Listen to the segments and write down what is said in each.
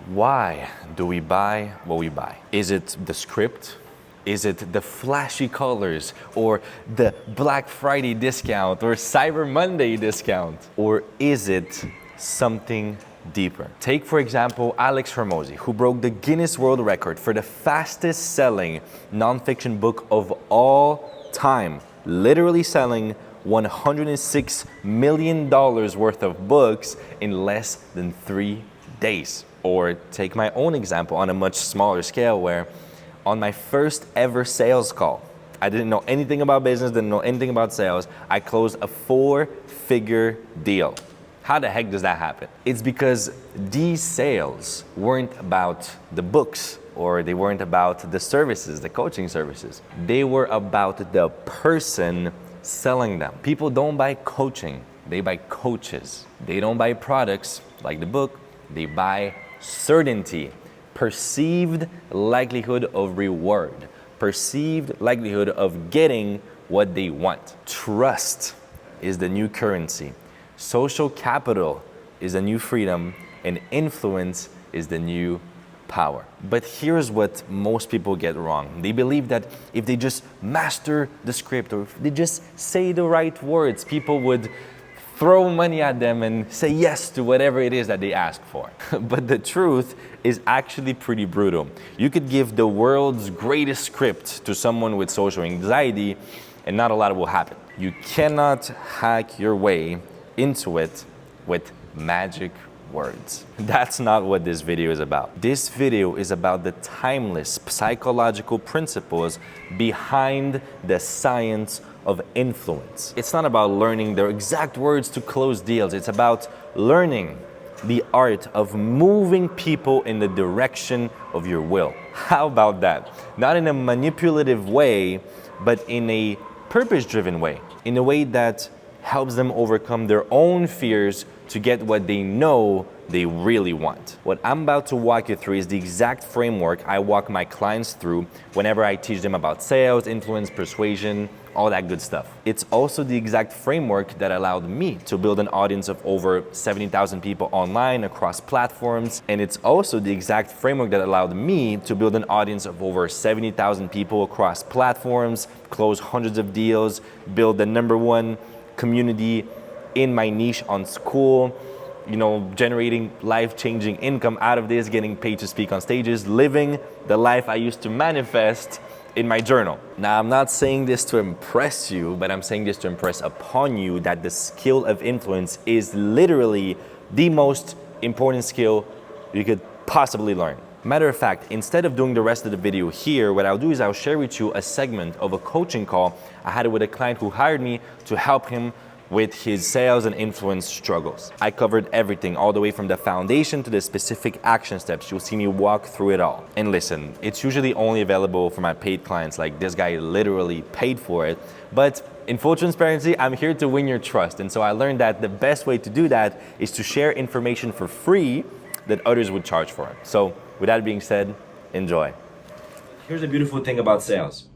Why do we buy what we buy? Is it the script? Is it the flashy colors or the Black Friday discount or Cyber Monday discount? Or is it something deeper? Take, for example, Alex Hormozi, who broke the Guinness World Record for the fastest selling nonfiction book of all time, literally selling $106 million worth of books in less than 3 days. Or take my own example on a much smaller scale where on my first ever sales call, I didn't know anything about business, didn't know anything about sales. I closed a 4-figure deal. How the heck does that happen? It's because these sales weren't about the books or they weren't about the services, the coaching services. They were about the person selling them. People don't buy coaching, they buy coaches. They don't buy products like the book, they buy certainty, perceived likelihood of reward, perceived likelihood of getting what they want. Trust is the new currency. Social capital is the new freedom, and influence is the new power. But here's what most people get wrong. They believe that if they just master the script or if they just say the right words, people would throw money at them and say yes to whatever it is that they ask for. But the truth is actually pretty brutal. You could give the world's greatest script to someone with social anxiety and not a lot will happen. You cannot hack your way into it with magic words. That's not what this video is about. This video is about the timeless psychological principles behind the science of influence. It's not about learning the exact words to close deals. It's about learning the art of moving people in the direction of your will. How about that? Not in a manipulative way, but in a purpose-driven way. In a way that helps them overcome their own fears to get what they know they really want. What I'm about to walk you through is the exact framework I walk my clients through whenever I teach them about sales, influence, persuasion, all that good stuff. It's also the exact framework that allowed me to build an audience of over 70,000 people online across platforms. And it's also the exact framework that allowed me to build an audience of over 70,000 people across platforms, close hundreds of deals, build the #1 community in my niche on school, generating life-changing income out of this, getting paid to speak on stages, living the life I used to manifest in my journal. Now, I'm not saying this to impress you, but I'm saying this to impress upon you that the skill of influence is literally the most important skill you could possibly learn. Matter of fact, instead of doing the rest of the video here, what I'll do is I'll share with you a segment of a coaching call I had with a client who hired me to help him with his sales and influence struggles. I covered everything, all the way from the foundation to the specific action steps. You'll see me walk through it all. And listen, it's usually only available for my paid clients, like this guy literally paid for it. But in full transparency, I'm here to win your trust. And so I learned that the best way to do that is to share information for free that others would charge for it. So with that being said, enjoy. Here's the beautiful thing about sales.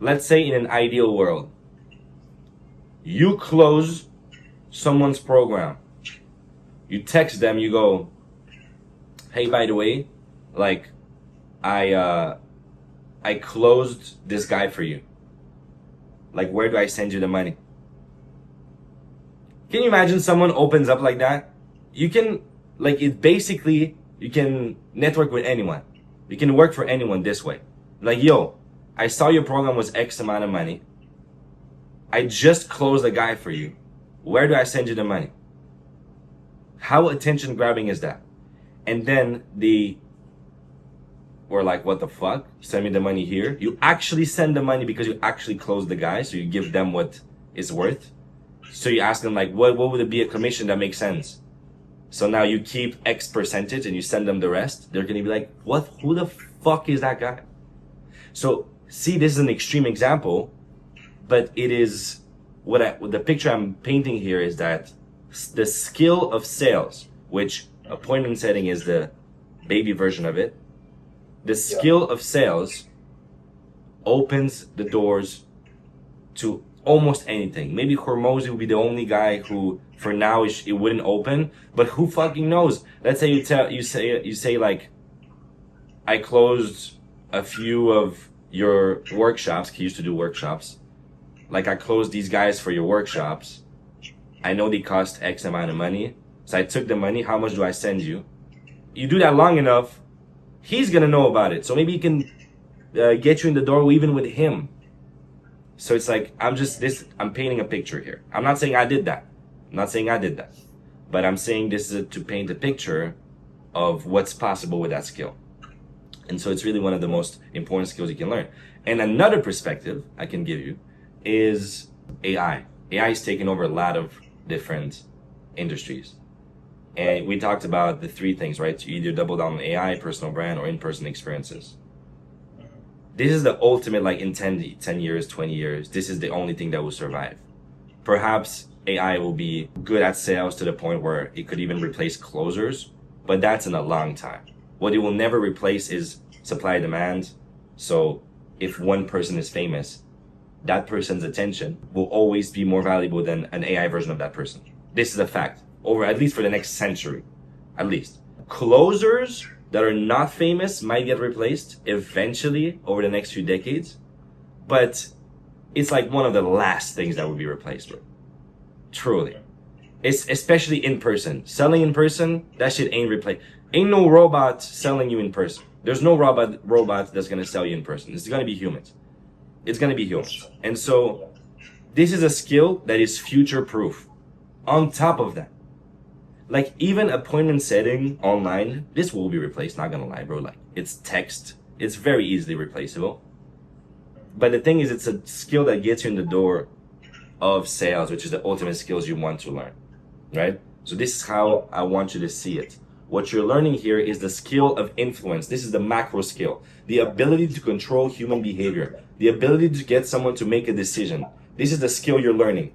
Let's say in an ideal world, you close someone's program. You text them, you go, hey, by the way, I closed this guy for you. Where do I send you the money? Can you imagine someone opens up like that? You can, you can network with anyone. You can work for anyone this way. Yo, I saw your program was X amount of money. I just closed a guy for you. Where do I send you the money? How attention grabbing is that? And then we're like, what the fuck? Send me the money here. You actually send the money because you actually closed the guy, so you give them what it's worth. So you ask them what would it be a commission that makes sense? So now you keep X percentage and you send them the rest. They're gonna be like, what? Who the fuck is that guy? So see, this is an extreme example, but it is what the picture I'm painting here is that the skill of sales, which appointment setting is the baby version of it, the skill of sales opens the doors to almost anything. Maybe Hormozi will be the only guy who For now, it wouldn't open, but who fucking knows? Let's say you say like, I closed a few of your workshops. He used to do workshops. Like, I closed these guys for your workshops. I know they cost X amount of money. So I took the money. How much do I send you? You do that long enough, he's gonna know about it. So maybe he can get you in the door even with him. So it's like, I'm painting a picture here. I'm not saying I did that. But I'm saying this is to paint a picture of what's possible with that skill. And so it's really one of the most important skills you can learn. And another perspective I can give you is AI. AI is taking over a lot of different industries. And we talked about the three things, right? You either double down on AI, personal brand, or in-person experiences. This is the ultimate, like in 10 years, 20 years, this is the only thing that will survive. Perhaps AI will be good at sales to the point where it could even replace closers, but that's in a long time. What it will never replace is supply and demand. So if one person is famous, that person's attention will always be more valuable than an AI version of that person. This is a fact, over at least for the next century, at least. Closers that are not famous might get replaced eventually over the next few decades, but it's like one of the last things that would be replaced with. Truly. It's especially in person. Selling in person, that shit ain't replaced. Ain't no robot selling you in person. There's no robot that's gonna sell you in person. It's gonna be humans. It's gonna be humans. And so this is a skill that is future proof. On top of that, like even appointment setting online, this will be replaced, not gonna lie, bro. Like it's text. It's very easily replaceable. But the thing is, it's a skill that gets you in the door of sales, which is the ultimate skills you want to learn, right? So this is how I want you to see it. What you're learning here is the skill of influence. This is the macro skill, the ability to control human behavior, the ability to get someone to make a decision. This is the skill you're learning.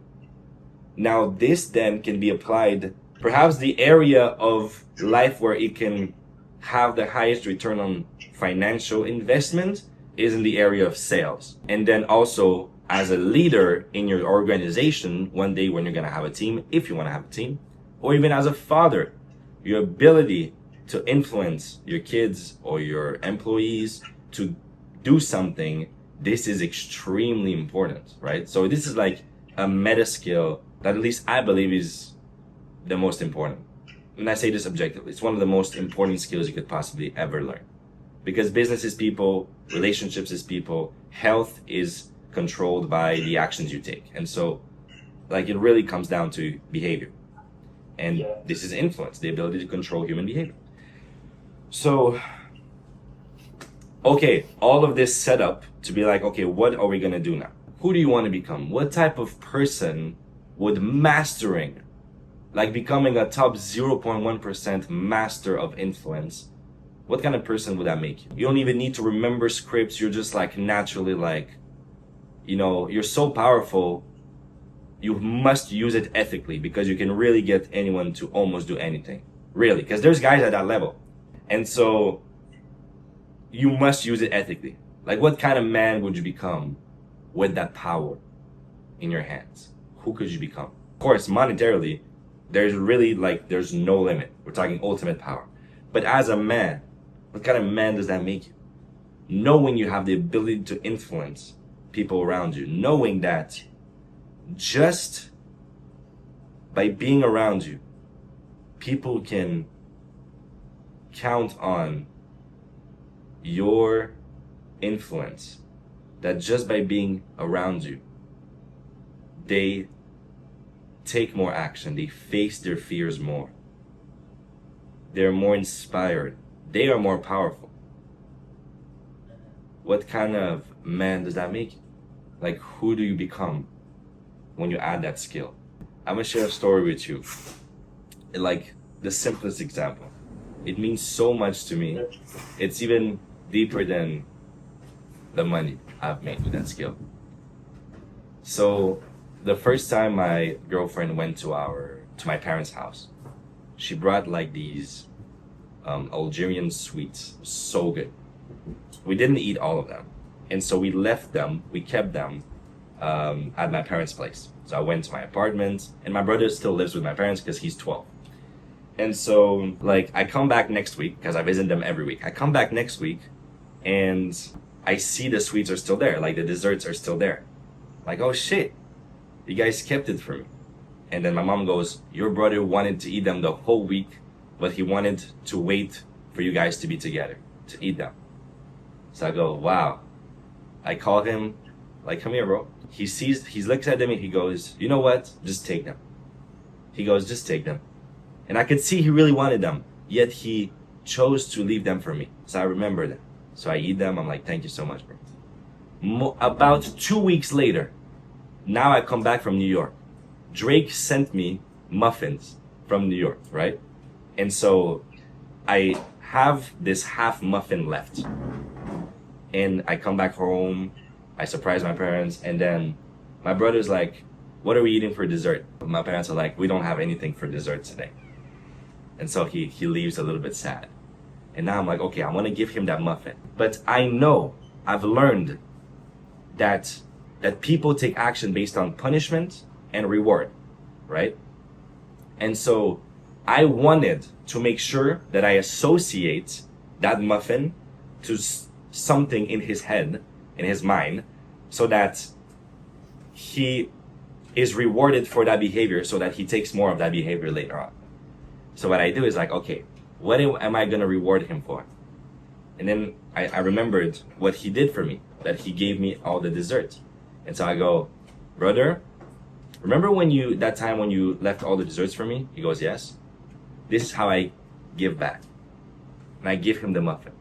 Now, this then can be applied, perhaps the area of life where it can have the highest return on financial investment is in the area of sales. And then also as a leader in your organization, one day when you're gonna have a team, if you wanna have a team, or even as a father, your ability to influence your kids or your employees to do something, this is extremely important, right? So this is like a meta skill that at least I believe is the most important. And I say this objectively, it's one of the most important skills you could possibly ever learn. Because business is people, relationships is people, health is controlled by the actions you take. And so, like, it really comes down to behavior. And this is influence, the ability to control human behavior. So, okay, all of this set up to be like, okay, what are we gonna do now? Who do you want to become? What type of person would mastering, like becoming a top 0.1% master of influence, what kind of person would that make you? You don't even need to remember scripts. You're just like naturally like, you know, you're so powerful. You must use it ethically because you can really get anyone to almost do anything. Really, because there's guys at that level. And so you must use it ethically. Like, what kind of man would you become with that power in your hands? Who could you become? Of course, monetarily, there's really like, there's no limit. We're talking ultimate power. But as a man, what kind of man does that make you? Knowing you have the ability to influence people around you, knowing that just by being around you, people can count on your influence, that just by being around you, they take more action, they face their fears more, they're more inspired, they are more powerful. What kind of man does that make you? Like, who do you become when you add that skill? I'm gonna share a story with you. Like, the simplest example. It means so much to me. It's even deeper than the money I've made with that skill. So, the first time my girlfriend went to my parents' house, she brought like these Algerian sweets. So good. We didn't eat all of them, and so we left them. We kept them at my parents' place. So I went to my apartment, and my brother still lives with my parents because he's 12. And so, like, I come back next week because I visit them every week. I come back next week, and I see the sweets are still there, like the desserts are still there. Like, oh shit, you guys kept it for me. And then my mom goes, your brother wanted to eat them the whole week, but he wanted to wait for you guys to be together to eat them. So I go, wow. I call him, like, come here, bro. He looks at them and he goes, you know what? Just take them. He goes, just take them. And I could see he really wanted them, yet he chose to leave them for me. So I remember them. So I eat them. I'm like, thank you so much, bro. About 2 weeks later, now I come back from New York. Drake sent me muffins from New York, right? And so I have this half muffin left. And I come back home, I surprise my parents, and then my brother's like, what are we eating for dessert? My parents are like, we don't have anything for dessert today. And so he leaves a little bit sad. And now I'm like, okay, I want to give him that muffin. But I know, I've learned that people take action based on punishment and reward, right? And so I wanted to make sure that I associate that muffin to something in his head, in his mind, so that he is rewarded for that behavior, so that he takes more of that behavior later on. So what I do is like, okay, what am I gonna reward him for? And then I remembered what he did for me, that he gave me all the dessert. And so I go, brother, remember that time when you left all the desserts for me? He goes, yes. This is how I give back. And I give him the muffin.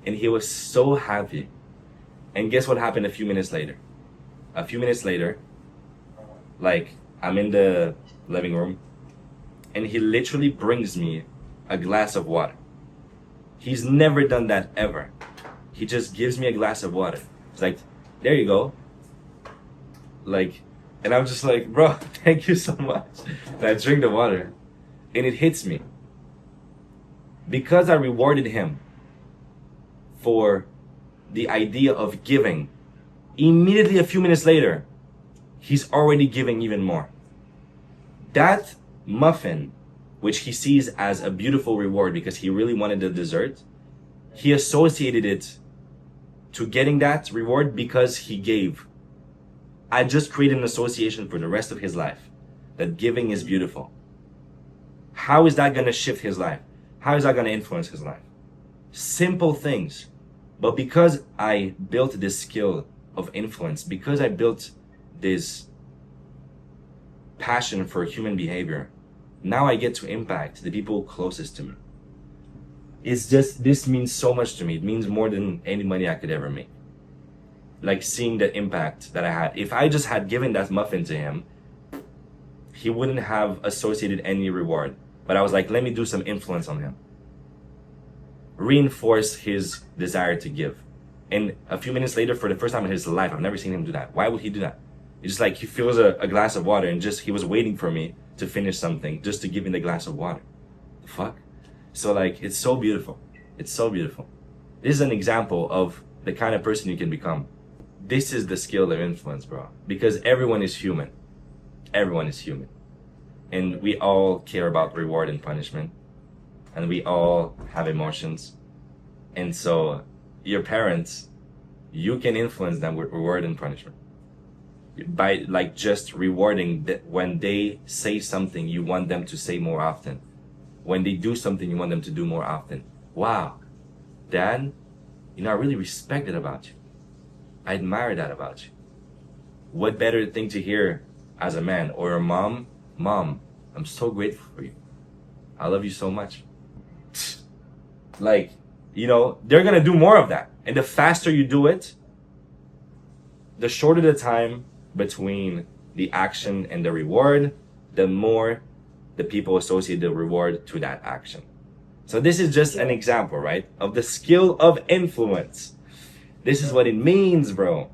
And he was so happy. And guess what happened a few minutes later? A few minutes later, like, I'm in the living room, and he literally brings me a glass of water. He's never done that ever. He just gives me a glass of water. It's like, there you go. Like, and I'm just like, bro, thank you so much. And I drink the water, and it hits me. Because I rewarded him for the idea of giving, immediately a few minutes later, he's already giving even more. That muffin, which he sees as a beautiful reward because he really wanted the dessert, he associated it to getting that reward because he gave. I just created an association for the rest of his life that giving is beautiful. How is that going to shift his life? How is that going to influence his life? Simple things. But because I built this skill of influence, because I built this passion for human behavior, now I get to impact the people closest to me. This means so much to me. It means more than any money I could ever make. Like, seeing the impact that I had. If I just had given that muffin to him, he wouldn't have associated any reward. But I was like, let me do some influence on him. Reinforce his desire to give. And a few minutes later, for the first time in his life, I've never seen him do that. Why would he do that? It's just like he fills a glass of water and he was waiting for me to finish something just to give me the glass of water. The fuck? So like, it's so beautiful. It's so beautiful. This is an example of the kind of person you can become. This is the skill of influence, bro. Because everyone is human. Everyone is human. And we all care about reward and punishment. And we all have emotions. And so your parents, you can influence them with reward and punishment. By like just rewarding that when they say something, you want them to say more often. When they do something, you want them to do more often. Wow, Dad, I really respect it about you. I admire that about you. What better thing to hear as a man? Or a mom, I'm so grateful for you. I love you so much. Like, they're gonna do more of that. And the faster you do it, the shorter the time between the action and the reward, the more the people associate the reward to that action. So this is just an example, right? Of the skill of influence. This is what it means, bro.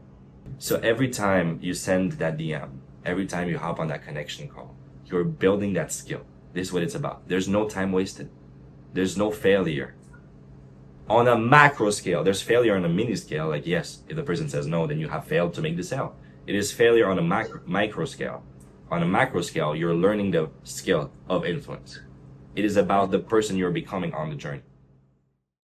So every time you send that DM, every time you hop on that connection call, you're building that skill. This is what it's about. There's no time wasted. There's no failure. On a macro scale, there's failure on a mini scale. Like, yes, if the person says no, then you have failed to make the sale. It is failure on a micro scale. On a macro scale, you're learning the skill of influence. It is about the person you're becoming on the journey.